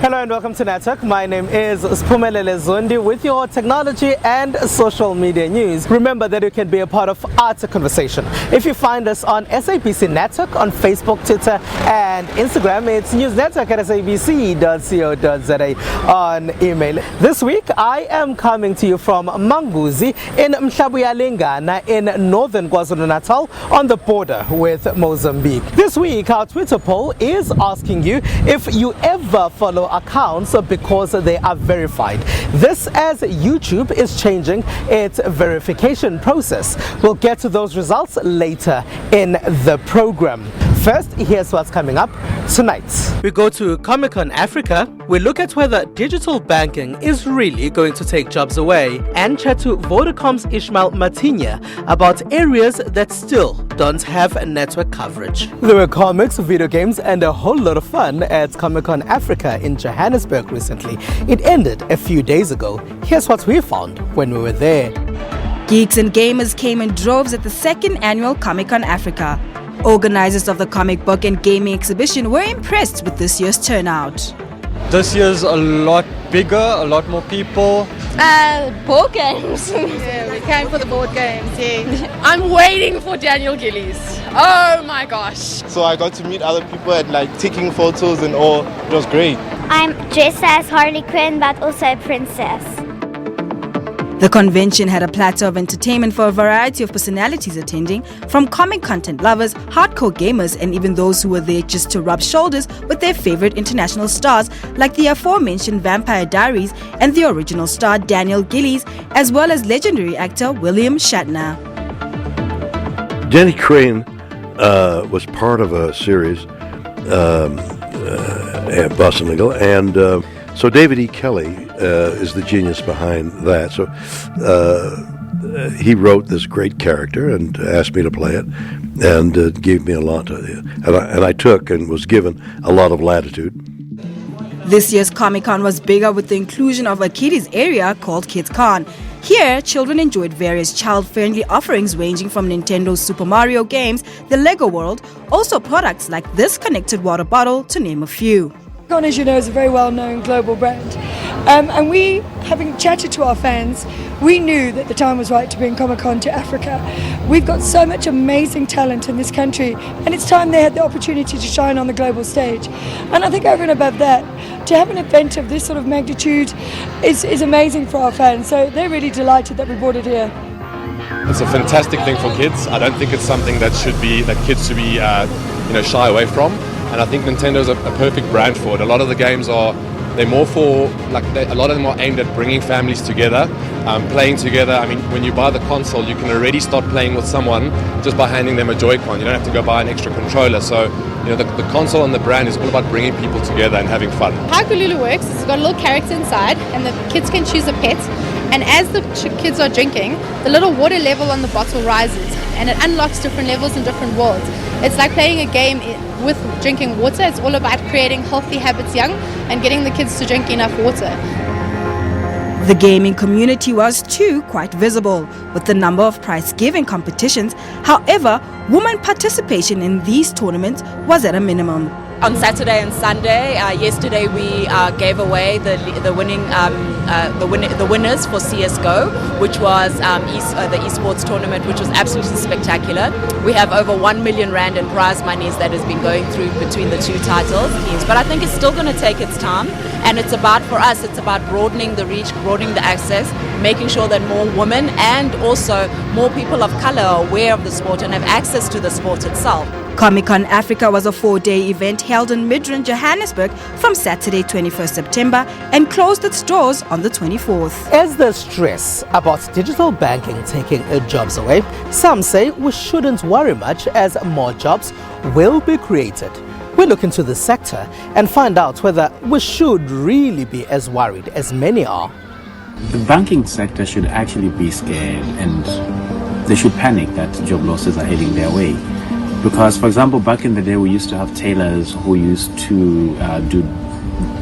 Hello and welcome to Network. My name is Spumelele Zondi with your technology and social media news. Remember that you can be a part of our conversation. If you find us on SABC Network on Facebook, Twitter and Instagram, it's newsnetwork@sabc.co.za on email. This week I am coming to you from Manguzi in Mhlabuyalingana in northern KwaZulu-Natal on the border with Mozambique. This week our Twitter poll is asking you if you ever follow accounts because they are verified. This as YouTube is changing its verification process. We'll get to those results later in the program. First, here's what's coming up tonight. We go to Comic-Con Africa. We look at whether digital banking is really going to take jobs away and chat to Vodacom's Ishmael Matinya about areas that still don't have network coverage. There were comics, video games and a whole lot of fun at Comic-Con Africa in Johannesburg recently. It ended a few days ago. Here's what we found when we were there. Geeks and gamers came in droves at the second annual Comic-Con Africa. Organizers of the comic book and gaming exhibition were impressed with this year's turnout. This year's a lot bigger, a lot more people. Board games. Yeah, we came for the board games, yeah. I'm waiting for Daniel Gillies. Oh my gosh. So I got to meet other people and taking photos and all. It was great. I'm dressed as Harley Quinn but also a princess. The convention had a platter of entertainment for a variety of personalities attending, from comic content lovers, hardcore gamers, and even those who were there just to rub shoulders with their favorite international stars like the aforementioned Vampire Diaries and the original star Daniel Gillies, as well as legendary actor William Shatner. Danny Crane was part of a series at Boston Legal, and so David E. Kelly is the genius behind that. So he wrote this great character and asked me to play it, and gave me a lot to, and I took and was given a lot of latitude. This year's Comic-Con was bigger with the inclusion of a kiddies area called KidsCon. Here, children enjoyed various child-friendly offerings ranging from Nintendo's Super Mario games, the Lego World, also products like this connected water bottle, to name a few. Comic-Con, as you know, is a very well-known global brand. And we, having chatted to our fans, we knew that the time was right to bring Comic-Con to Africa. We've got so much amazing talent in this country, and it's time they had the opportunity to shine on the global stage. And I think over and above that, to have an event of this sort of magnitude is amazing for our fans. So they're really delighted that we brought it here. It's a fantastic thing for kids. I don't think it's something that kids should be shy away from. And I think Nintendo's a perfect brand for it. A lot of the games they're more for, a lot of them are aimed at bringing families together, playing together. I mean, when you buy the console, you can already start playing with someone just by handing them a Joy-Con. You don't have to go buy an extra controller. So, the console and the brand is all about bringing people together and having fun. How Kululu works is it's got a little character inside and the kids can choose a pet. And as the kids are drinking, the little water level on the bottle rises and it unlocks different levels in different worlds. It's like playing a game with drinking water. It's all about creating healthy habits young and getting the kids to drink enough water. The gaming community was too quite visible, with the number of prize-giving competitions. However, women participation in these tournaments was at a minimum. On Saturday and Sunday, yesterday we gave away the winners for CS:GO, which was the esports tournament, which was absolutely spectacular. We have over 1 million rand in prize monies that has been going through between the two titles. But I think it's still going to take its time, and it's about broadening the reach, broadening the access, making sure that more women and also more people of color are aware of the sport and have access to the sport itself. Comic-Con Africa was a 4-day event held in Midrand, Johannesburg from Saturday 21st September and closed its doors on the 24th. As the stress about digital banking taking jobs away, some say we shouldn't worry much as more jobs will be created. We look into the sector and find out whether we should really be as worried as many are. The banking sector should actually be scared and they should panic that job losses are heading their way. Because, for example, back in the day, we used to have tailors who used to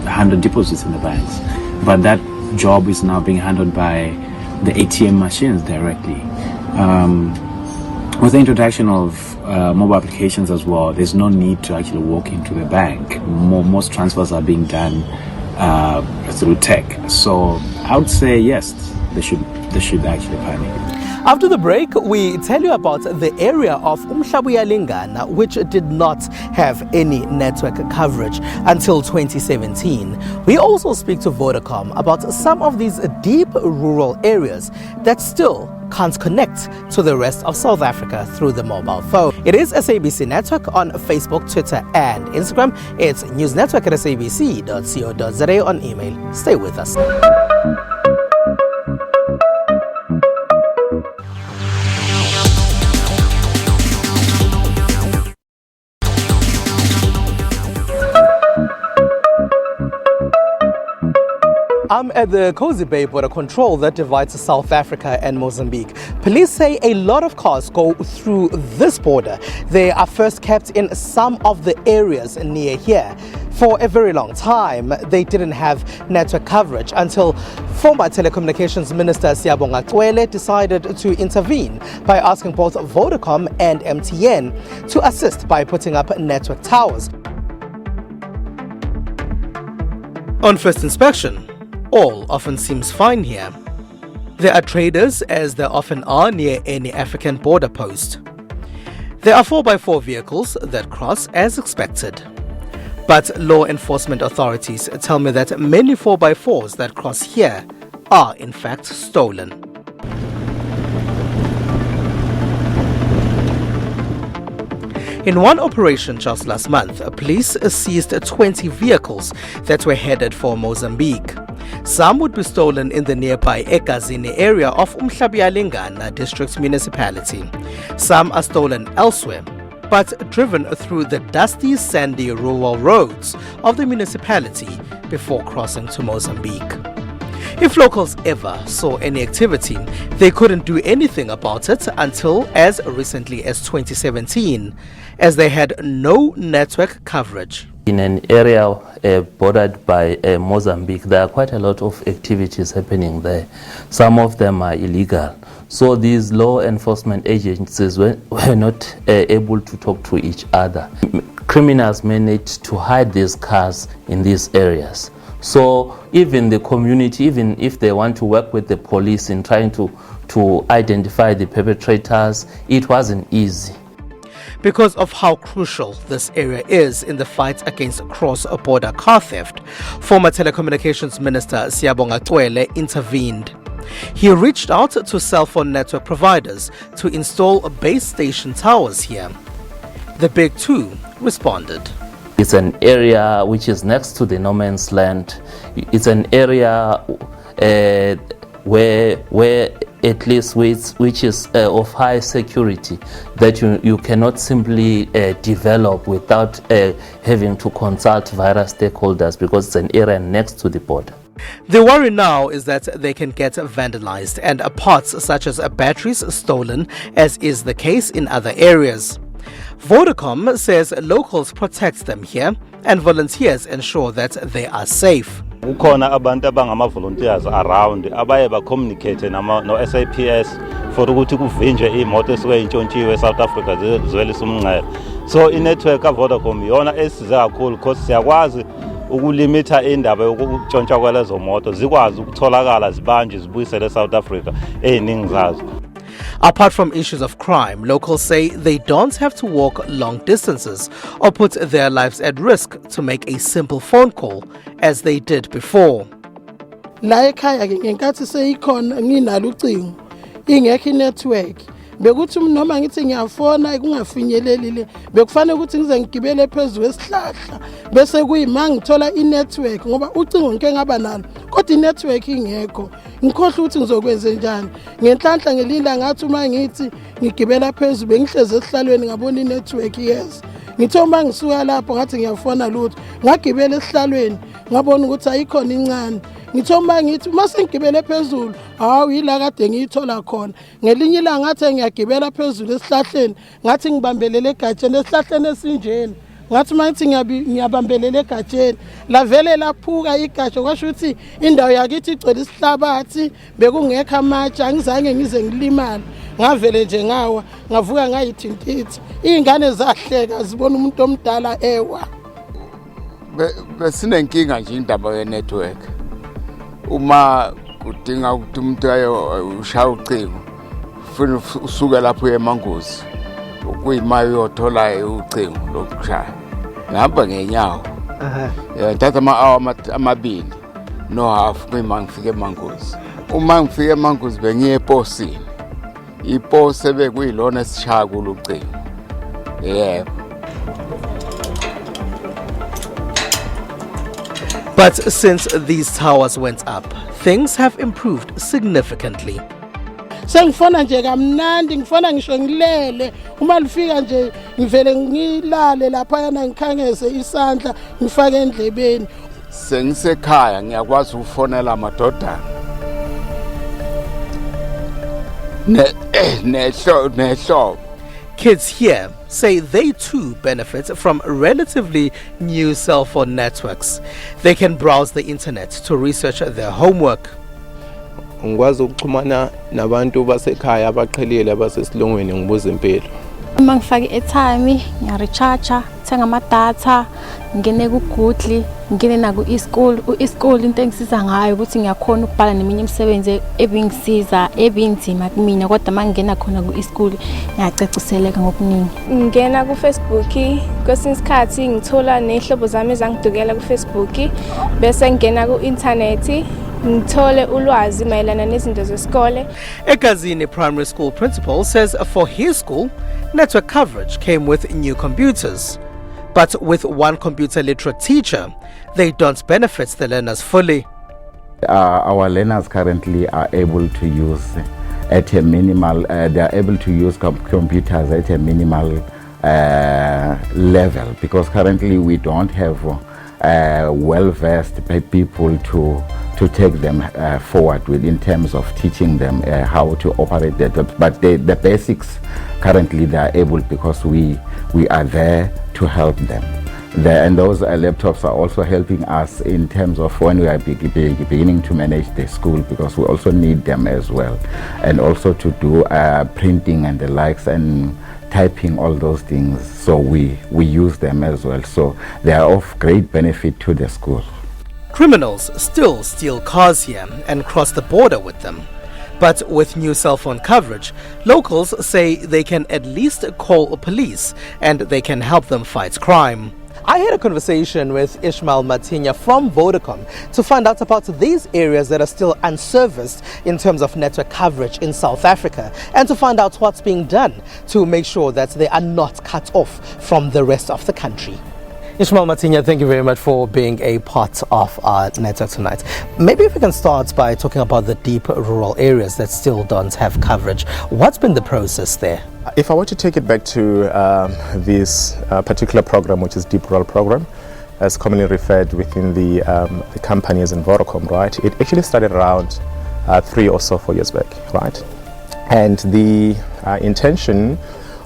handle deposits in the banks. But that job is now being handled by the ATM machines directly. With the introduction of mobile applications as well, there's no need to actually walk into the bank. Most transfers are being done through tech. So I would say yes, they should actually panic. After the break, we tell you about the area of Umhlabuyalingana, which did not have any network coverage until 2017. We also speak to Vodacom about some of these deep rural areas that still can't connect to the rest of South Africa through the mobile phone. It is SABC Network on Facebook, Twitter and Instagram. It's News Network at sabc.co.za on email. Stay with us. I'm at the Cozy Bay border control that divides South Africa and Mozambique. Police say a lot of cars go through this border. They are first kept in some of the areas near here. For a very long time, they didn't have network coverage until former Telecommunications Minister Siyabonga Cwele decided to intervene by asking both Vodacom and MTN to assist by putting up network towers. On first inspection, all often seems fine here. There are traders, as there often are near any African border post. There are 4x4 vehicles that cross as expected. But law enforcement authorities tell me that many 4x4s that cross here are in fact stolen. In one operation just last month, police seized 20 vehicles that were headed for Mozambique. Some would be stolen in the nearby Egazini area of Umhlabuyalingana district municipality. Some are stolen elsewhere, but driven through the dusty, sandy rural roads of the municipality before crossing to Mozambique. If locals ever saw any activity, they couldn't do anything about it until as recently as 2017, as they had no network coverage. In an area bordered by Mozambique, there are quite a lot of activities happening there. Some of them are illegal. So these law enforcement agencies were not able to talk to each other. Criminals managed to hide these cars in these areas. So even the community, even if they want to work with the police in trying to identify the perpetrators, it wasn't easy. Because of how crucial this area is in the fight against cross-border car theft, former Telecommunications Minister Siyabonga Cwele intervened. He reached out to cell phone network providers to install base station towers here. The Big Two responded. It's an area which is next to the no man's land. It's an area where at least which is of high security, that you cannot simply develop without having to consult various stakeholders, because it's an area next to the border. The worry now is that they can get vandalized and parts such as batteries stolen, as is the case in other areas. Vodacom says locals protect them here and volunteers ensure that they are safe. Kukhona abantu abangama-volunteers around abaye ba-communicate no SAPS for ukuthi kuvinjwe iy'moto esuke intshontshiwe eSouth Africa zizwelisa umnxeba. So inetwork kaVodacom yona esize kakhulu because siyakwazi ukulimitha indaba yokuntshontsha kwalezo moto zikwazi ukutholakala zibanjwe zibuyisele eSouth Africa ey'ningi zazo. Apart from issues of crime, locals say they don't have to walk long distances or put their lives at risk to make a simple phone call as they did before. La ekhaya ke ngenkathi seyikhona nginalo ucingo ingekho inetwork bekuthi noma ngithi ngiyafona kungafinyelelile bekufanele ukuthi ngize ngigibele phezulu esihlahla bese kuyima ngithola inetwork ngoba ucingo ngeke ngaba nalo kodwa inetwork ingekho ngikhohle ukuthi ngizokwenza njani ngenhlanhla ngelila ngathi uma ngithi ngigibela phezulu bengihleze esihlalweni ngabona inetwork yes ngithoma ngisuka lapho ngathi ngiyafona lutho ngagibela esihlalweni ngabona ukuthi ayikhona incane ngithoma ngithi uma sengigibele phezulu hawu yila kade ngiyithola khona ngelinye ilanga ngathi ngiyagibela phezulu esihlahleni ngathi ngibambelele egatsheni esihlahleni esinjena ngathi mayithi ngiyabambelela egatsheni lavele laphuka igatsha kwasho ukuthi indawo yakithi igcwele isihlabathi bekungekho amatshe angizange ngize ngilimala ngavele nje ngawa ngavuka ngayithintitha izingane zahleka zibona umuntu omdala ewa. besinenkinga nje indaba ye-network. Uma kudinga ukuthi umuntu ushaya ucingo ufuna usuke lapho emangozi ukuyima uyothola ucingo lokushaya ngihamba ngenyawo thatha ama-hour amabili no half kuyima ngifike emangozi. Uma ngifike emangozi bengiye eposini, iposi ebekuyilona esishaya kulo ucingo. Yebo. But since these towers went up, things have improved significantly. Sengifona nje kamnandi, ngifona ngisho ngilele uma lifika nje ngivele ngilale lapha yana ngikhangeze isandla ngifake endlebeni. Sengisekhaya ngiyakwazi ukufonela amadodana. Nehlobo. Kids here say they too benefit from relatively new cell phone networks. They can browse the internet to research their homework. Ngikwazi ukuxhumana nabantu basekhaya abaqhelile abasesilungwini ngibuza impilo. Uma ngifake i-airtime, ngiya-recharge, thenga ama-data, ngene ku-Google, ngene naku e-school. U-e-school into engisiza ngayo ukuthi ngiyakhona ukubhala neminye imisebenzi ebingisiza ebinzima kumina kodwa mangena khona ku-e-school ngiyacaciseleka ngokuningi. Ngena ku-Facebook, kwesinye isikhathi ngithola nehlobo zami ezangidukela ku-Facebook, bese ngena ku-internet ngithole ulwazi mayelana nezinto zesikole. Ekazini Primary School principal says for his school, network coverage came with new computers. But with one computer literate teacher, they don't benefit the learners fully. Our learners currently are able to use at a minimal, they are able to use computers at a minimal level because currently we don't have well-versed people to take them forward with in terms of teaching them how to operate that. But the basics currently they are able because we are there to help them. And those laptops are also helping us in terms of when we are beginning to manage the school because we also need them as well, and also to do printing and the likes and typing, all those things. So we use them as well. So they are of great benefit to the school. Criminals still steal cars here and cross the border with them. But with new cell phone coverage, locals say they can at least call police and they can help them fight crime. I had a conversation with Ishmael Matinya from Vodacom to find out about these areas that are still unserviced in terms of network coverage in South Africa and to find out what's being done to make sure that they are not cut off from the rest of the country. Ishmael Matinya, thank you very much for being a part of our network tonight. Maybe if we can start by talking about the deep rural areas that still don't have coverage. What's been the process there? If I were to take it back to this particular program, which is Deep Rural Program, as commonly referred within the companies in Vodacom, right? It actually started around 3 or so 4 years back, right? And the intention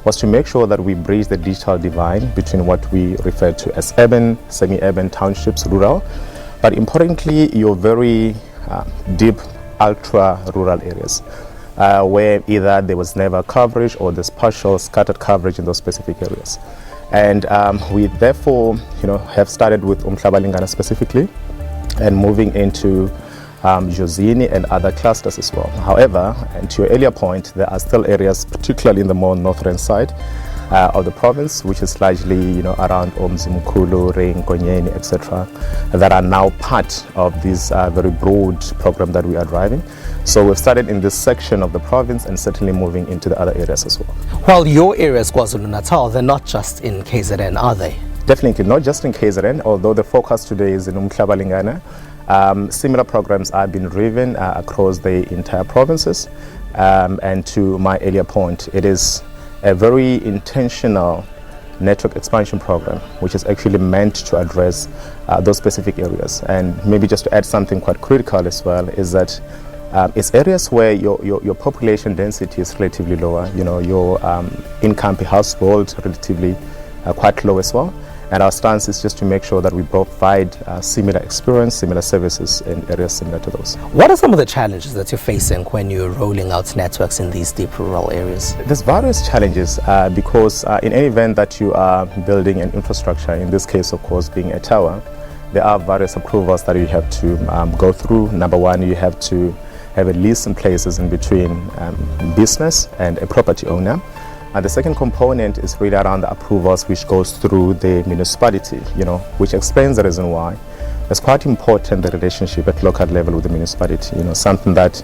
was to make sure that we bridge the digital divide between what we refer to as urban, semi-urban, townships, rural, but importantly, your very deep, ultra-rural areas, where either there was never coverage or there's partial scattered coverage in those specific areas. And we therefore, have started with Umhlabalingana specifically and moving into Jozini and other clusters as well. However, and to your earlier point, there are still areas, particularly in the more northern side of the province, which is largely around Omzimukulu, Ring, Konyeni, etc., that are now part of this very broad program that we are driving. So we've started in this section of the province and certainly moving into the other areas as well. Well, your areas, KwaZulu-Natal, they're not just in KZN, are they? Definitely not just in KZN, although the focus today is in Umhlabalingana. Similar programs are being driven across the entire provinces, and to my earlier point, it is a very intentional network expansion program which is actually meant to address those specific areas. And maybe just to add something quite critical as well is that it's areas where your population density is relatively lower, your income per household relatively quite low as well. And our stance is just to make sure that we provide similar experience, similar services in areas similar to those. What are some of the challenges that you're facing when you're rolling out networks in these deep rural areas? There's various challenges because in any event that you are building an infrastructure, in this case of course being a tower, there are various approvals that you have to go through. Number one, you have to have a lease in places in between business and a property owner. And the second component is really around the approvals which goes through the municipality, which explains the reason why. It's quite important, the relationship at local level with the municipality, something that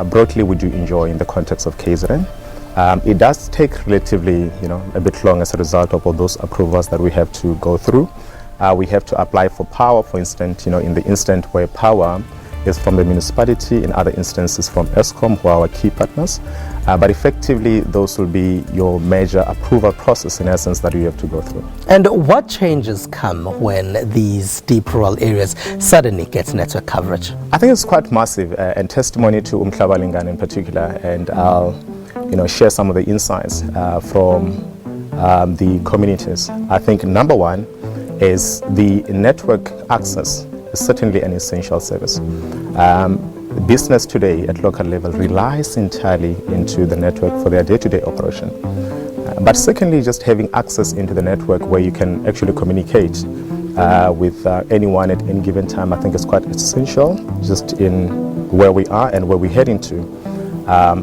broadly we do enjoy in the context of KZN. It does take relatively, a bit long as a result of all those approvals that we have to go through. We have to apply for power, for instance, in the instant where power is from the municipality, in other instances from Eskom, who are our key partners. But effectively, those will be your major approval process, in essence, that you have to go through. And what changes come when these deep rural areas suddenly get network coverage? I think it's quite massive, and testimony to Umhlaba Lingana in particular, and I'll share some of the insights from the communities. I think number one is the network access is certainly an essential service. Business today at local level relies entirely into the network for their day-to-day operation. But secondly, just having access into the network where you can actually communicate with anyone at any given time, I think is quite essential, just in where we are and where we're heading to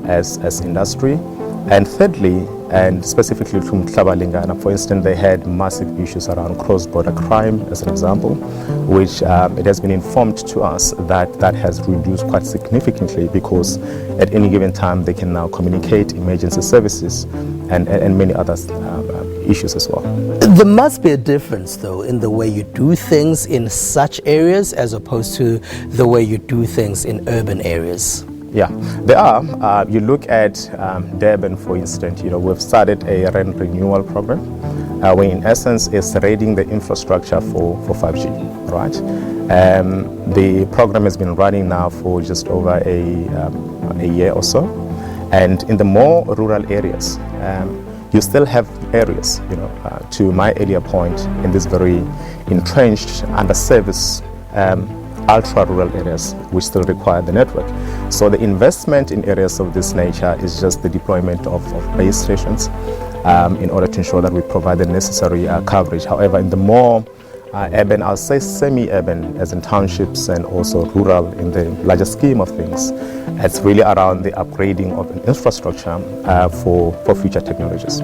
as industry. And thirdly, and specifically from Umhlaba Lingana, for instance, they had massive issues around cross-border crime, as an example, which it has been informed to us that has reduced quite significantly, because at any given time they can now communicate emergency services and many other issues as well. There must be a difference, though, in the way you do things in such areas as opposed to the way you do things in urban areas. Yeah, there are. You look at Durban, for instance, we've started a rent renewal program where in essence is readying the infrastructure for 5G, right? The program has been running now for just over a year or so. And in the more rural areas, you still have areas, to my earlier point, in this very entrenched, under-serviced ultra-rural areas which still require the network. So the investment in areas of this nature is just the deployment of base stations in order to ensure that we provide the necessary coverage. However, in the more urban, I'll say semi-urban, as in townships and also rural in the larger scheme of things, it's really around the upgrading of infrastructure for future technologies,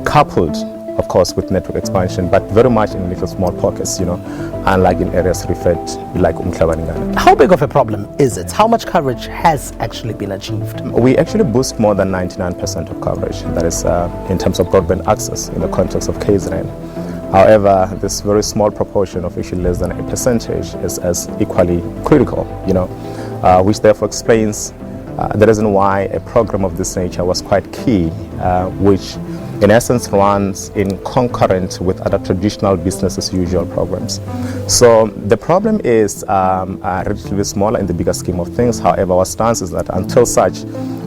coupled of course with network expansion, but very much in little small pockets, unlike in areas referred like Umhlaba Lingana. How big of a problem is it? How much coverage has actually been achieved? We actually boost more than 99% of coverage, that is in terms of broadband access in the context of KZN. However, this very small proportion of actually less than a percentage is as equally critical, which therefore explains the reason why a program of this nature was quite key, which in essence runs in concurrent with other traditional business as usual programs. So the problem is relatively smaller in the bigger scheme of things. However, our stance is that until such,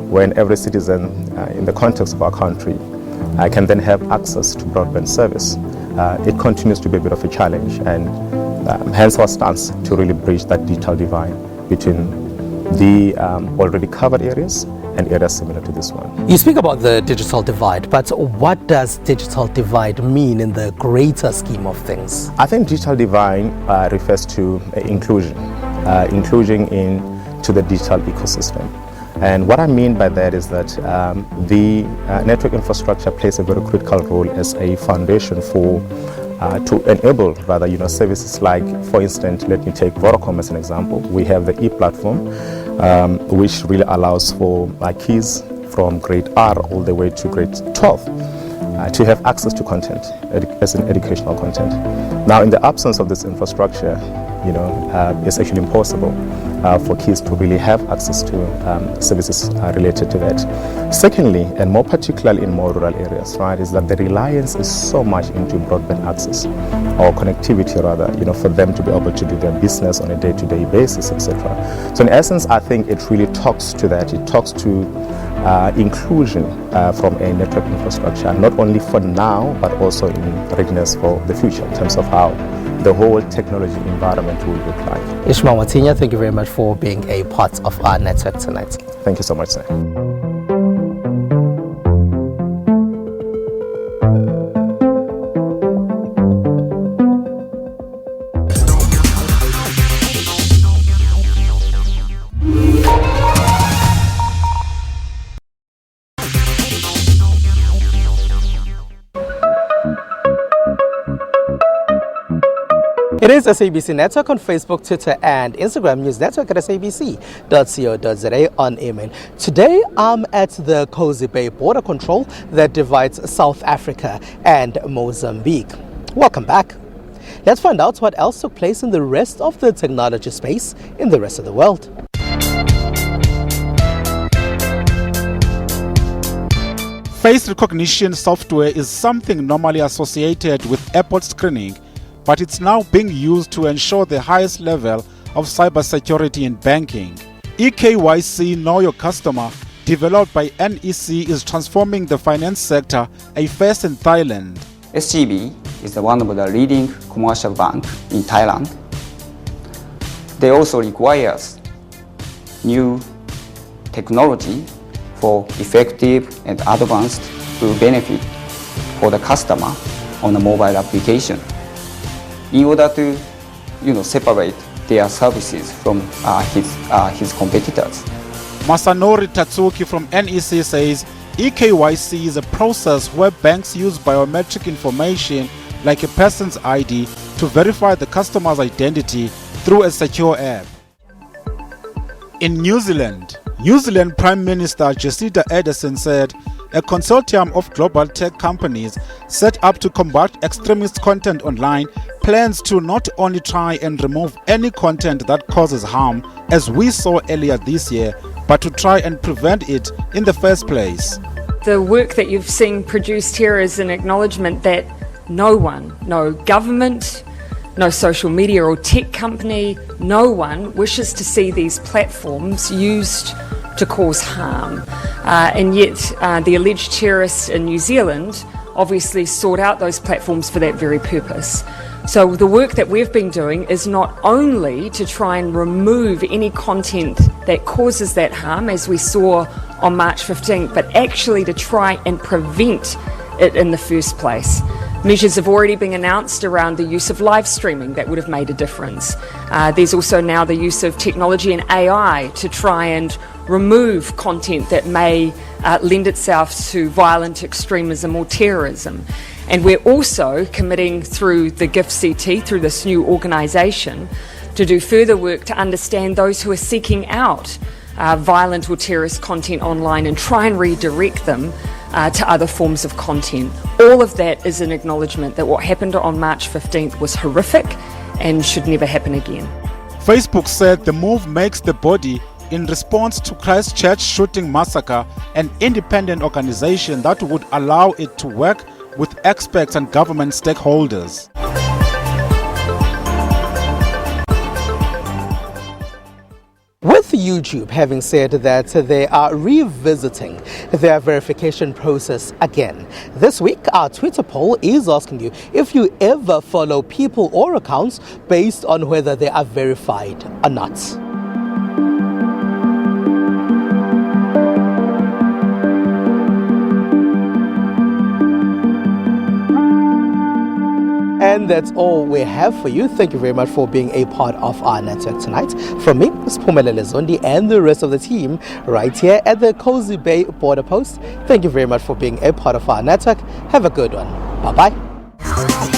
when every citizen in the context of our country can then have access to broadband service, it continues to be a bit of a challenge, and hence our stance to really bridge that digital divide between the already covered areas and areas similar to this one. You speak about the digital divide, but what does digital divide mean in the greater scheme of things? I think digital divide refers to inclusion into the digital ecosystem. And what I mean by that is that the network infrastructure plays a very critical role as a foundation for to enable services like, for instance, let me take Vodacom as an example. We have the e-platform, which really allows for kids from grade R all the way to grade 12 to have access to content, as in educational content. Now, in the absence of this infrastructure, it's actually impossible for kids to really have access to services related to that. Secondly, and more particularly in more rural areas, right, is that the reliance is so much into broadband access, or connectivity rather, for them to be able to do their business on a day-to-day basis, etc. So in essence, I think it really talks to that. It talks to inclusion from a network infrastructure, not only for now, but also in readiness for the future in terms of how the whole technology environment will look like. Ishmael Watinya, thank you very much for being a part of our network tonight. Thank you so much, sir. It is SABC Network on Facebook, Twitter and Instagram. News Network at sabc.co.za on email. Today I'm at the Kosi Bay border control that divides South Africa and Mozambique. Welcome back. Let's find out what else took place in the rest of the technology space in the rest of the world. Face recognition software is something normally associated with airport screening, but it's now being used to ensure the highest level of cybersecurity in banking. eKYC Know Your Customer, developed by NEC, is transforming the finance sector, a first in Thailand. SGB is one of the leading commercial banks in Thailand. They also require new technology for effective and advanced benefit for the customer on a mobile application in order to separate their services from his competitors. Masanori Tatsuki from NEC says eKYC is a process where banks use biometric information like a person's ID to verify the customer's identity through a secure app. In New Zealand Prime Minister Jacinda Ardern said a consortium of global tech companies set up to combat extremist content online plans to not only try and remove any content that causes harm, as we saw earlier this year, but to try and prevent it in the first place. The work that you've seen produced here is an acknowledgement that no one, no government, no social media or tech company, no one wishes to see these platforms used to cause harm. And yet the alleged terrorists in New Zealand obviously sought out those platforms for that very purpose. So the work that we've been doing is not only to try and remove any content that causes that harm, as we saw on March 15th, but actually to try and prevent it in the first place. Measures have already been announced around the use of live streaming that would have made a difference. There's also now the use of technology and AI to try and remove content that may lend itself to violent extremism or terrorism. And we're also committing through the GIFCT, through this new organisation, to do further work to understand those who are seeking out violent or terrorist content online and try and redirect them to other forms of content. All of that is an acknowledgement that what happened on March 15th was horrific and should never happen again. Facebook said the move makes the body, in response to Christchurch shooting massacre, an independent organization that would allow it to work with experts and government stakeholders. With YouTube having said that they are revisiting their verification process again, this week our Twitter poll is asking you if you ever follow people or accounts based on whether they are verified or not. And that's all we have for you. Thank you very much for being a part of our network tonight. From me, Spumelele Zondi, and the rest of the team right here at the Kosi Bay border post. Thank you very much for being a part of our network. Have a good one. Bye-bye.